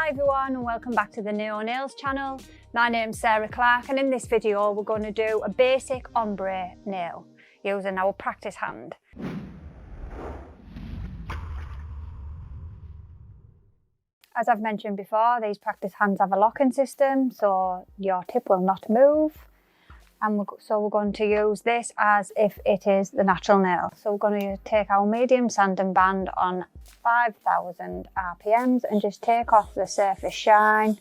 Hi everyone and welcome back to the Neo Nails channel. My name's Sarah Clark and in this video we're going to do a basic ombre nail using our practice hand. As I've mentioned before, these practice hands have a locking system so your tip will not move. And so we're going to use this as if it is the natural nail. So we're going to take our medium sanding band on 5,000 RPMs and just take off the surface shine.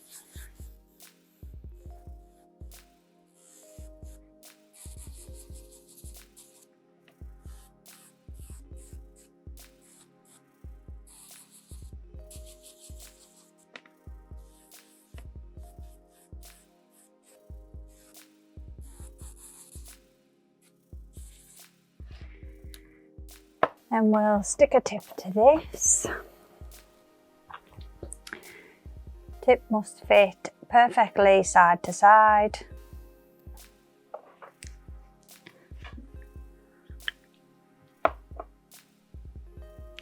And we'll stick a tip to this. Tip must fit perfectly side to side.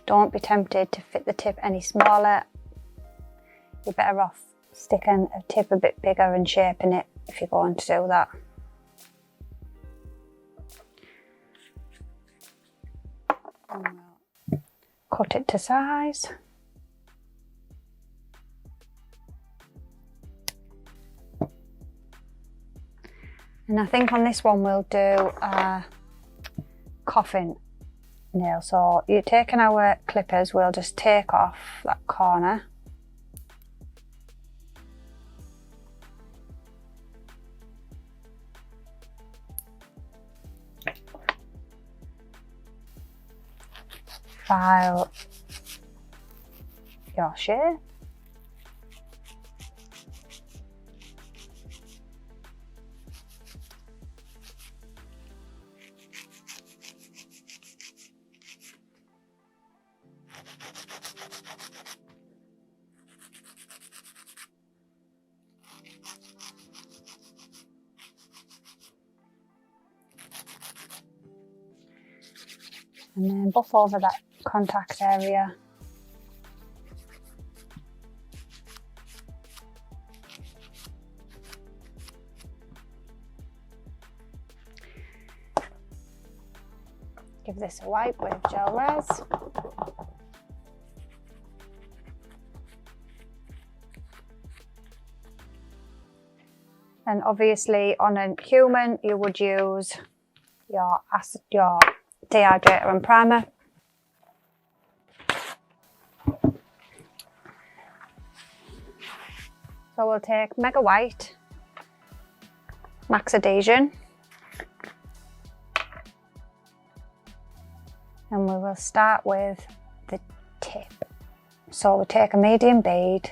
Don't be tempted to fit the tip any smaller. You're better off sticking a tip a bit bigger and shaping it if you're going to do that. Cut it to size. And I think on this one we'll do a coffin nail. So you're taking our clippers, we'll just take off that corner. File your shape. And then buff over that contact area. Give this a wipe with gel res. And obviously on a human you would use your dehydrator and primer. So we'll take Mega White, Max Adhesion, and we will start with the tip. So we'll take a medium bead,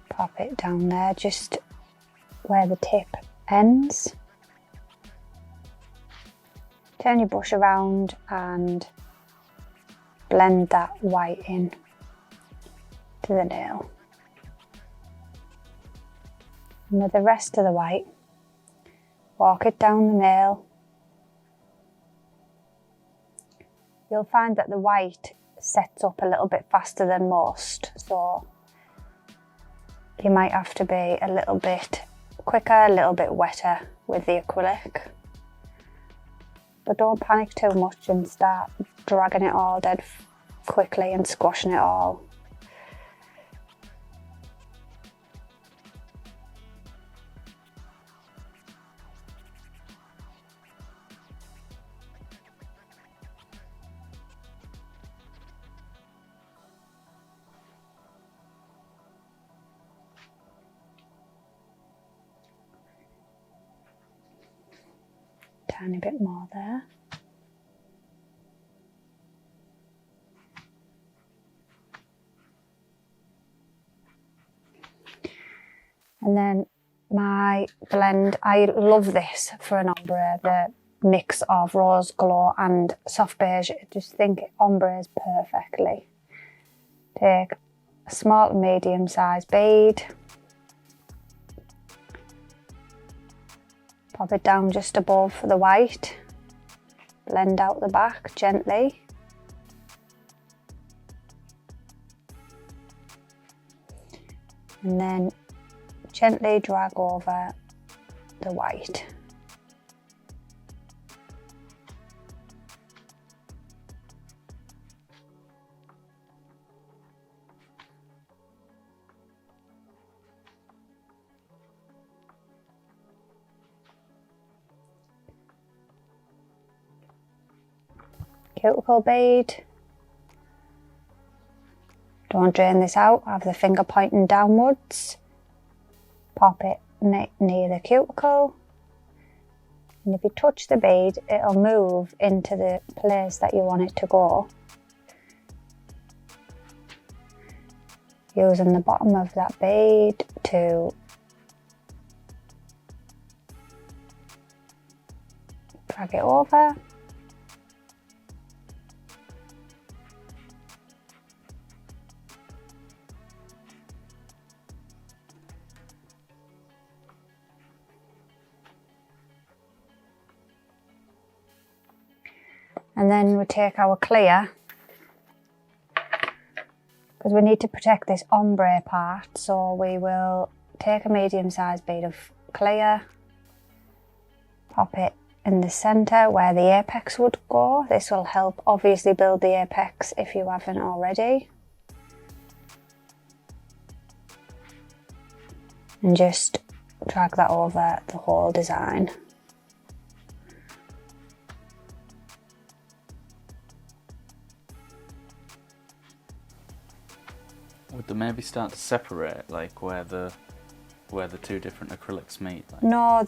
pop it down there just where the tip ends. Turn your brush around and blend that white in to the nail. And with the rest of the white, walk it down the nail. You'll find that the white sets up a little bit faster than most, so you might have to be a little bit quicker, a little bit wetter with the acrylic. But don't panic too much and start dragging it all dead quickly and squashing it all. Tiny bit more there. And then my blend, I love this for an ombre, the mix of rose glow and soft beige. I just think it ombres perfectly. Take a small to medium size bead, pop it down just above the white, blend out the back gently. And then gently drag over the white. Cuticle bead. Don't drain this out, have the finger pointing downwards. Pop it near the cuticle. And if you touch the bead, it'll move into the place that you want it to go. Using the bottom of that bead to drag it over. And then we take our clear, because we need to protect this ombre part, so we will take a medium-sized bead of clear, pop it in the centre where the apex would go. This will help obviously build the apex if you haven't already. And just drag that over the whole design. Would they maybe start to separate, like where the two different acrylics meet? Like? No,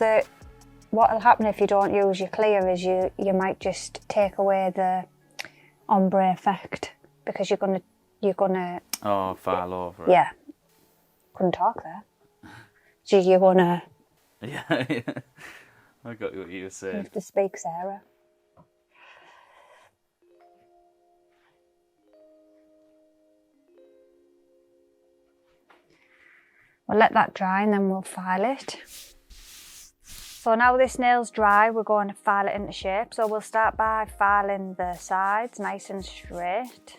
what will happen if you don't use your clear is you might just take away the ombre effect, because you're gonna file over it. Yeah, couldn't talk there. So you're gonna yeah. I got what you were saying. You have to speak, Sarah. We'll let that dry and then we'll file it. So now this nail's dry, we're going to file it into shape. So we'll start by filing the sides nice and straight.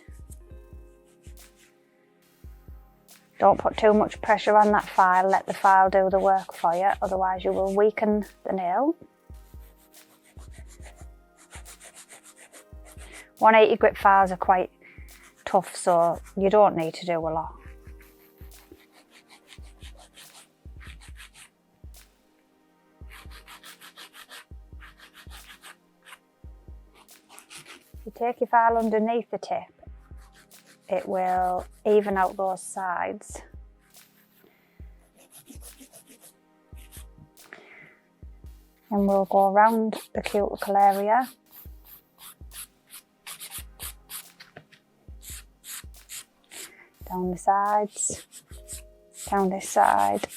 Don't put too much pressure on that file, let the file do the work for you, otherwise you will weaken the nail. 180 grit files are quite tough, so you don't need to do a lot. You take your file underneath the tip, it will even out those sides. And we'll go around the cuticle area. Down the sides, down this side.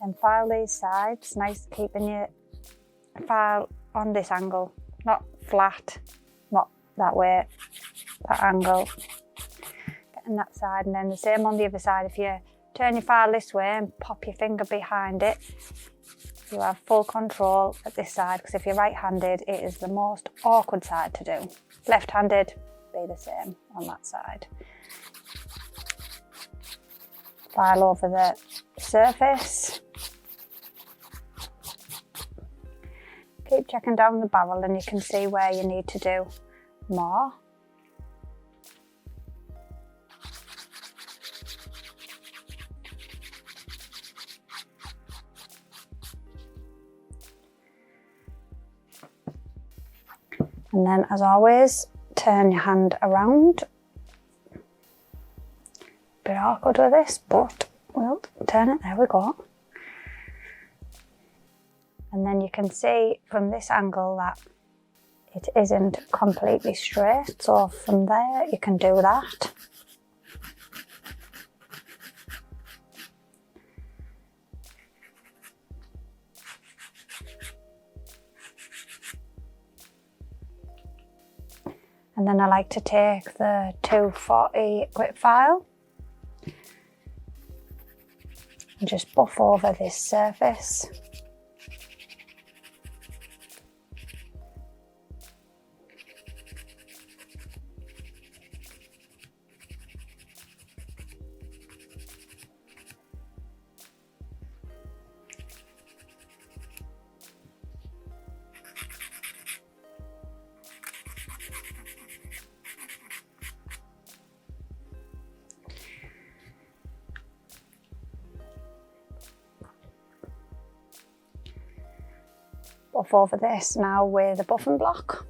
Then file these sides, nice, keeping your file on this angle, not flat, not that way, that angle. Getting that side, and then the same on the other side. If you turn your file this way and pop your finger behind it, you have full control at this side, because if you're right-handed, it is the most awkward side to do. Left-handed, be the same on that side. File over the surface. Keep checking down the barrel and you can see where you need to do more. And then, as always, turn your hand around. Bit awkward with this, but we'll turn it, there we go. And then you can see from this angle that it isn't completely straight, so from there you can do that. And then I like to take the 240 grit file and just buff over this surface. buff over this now with a buffing block.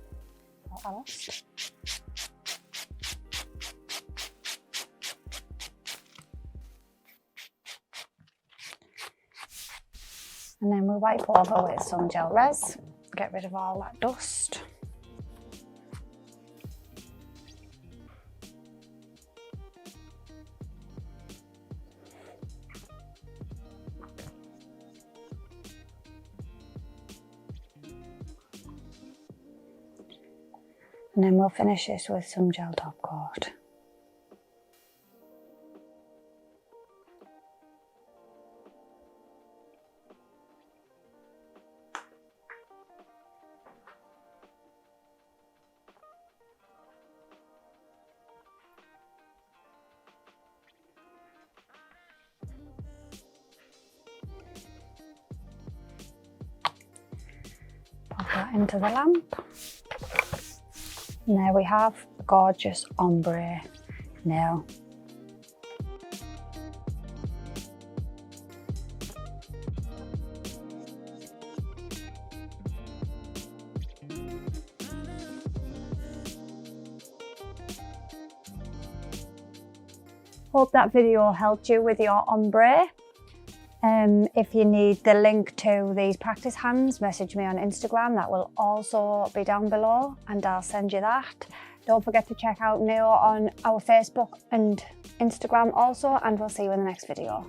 And then we wipe over with some gel res, get rid of all that dust. And then we'll finish this with some gel top coat. Pop that into the lamp. And there we have a gorgeous ombre nail. Hope that video helped you with your ombre. If you need the link to these practice hands, message me on Instagram. That will also be down below and I'll send you that. Don't forget to check out Neo on our Facebook and Instagram also, and we'll see you in the next video.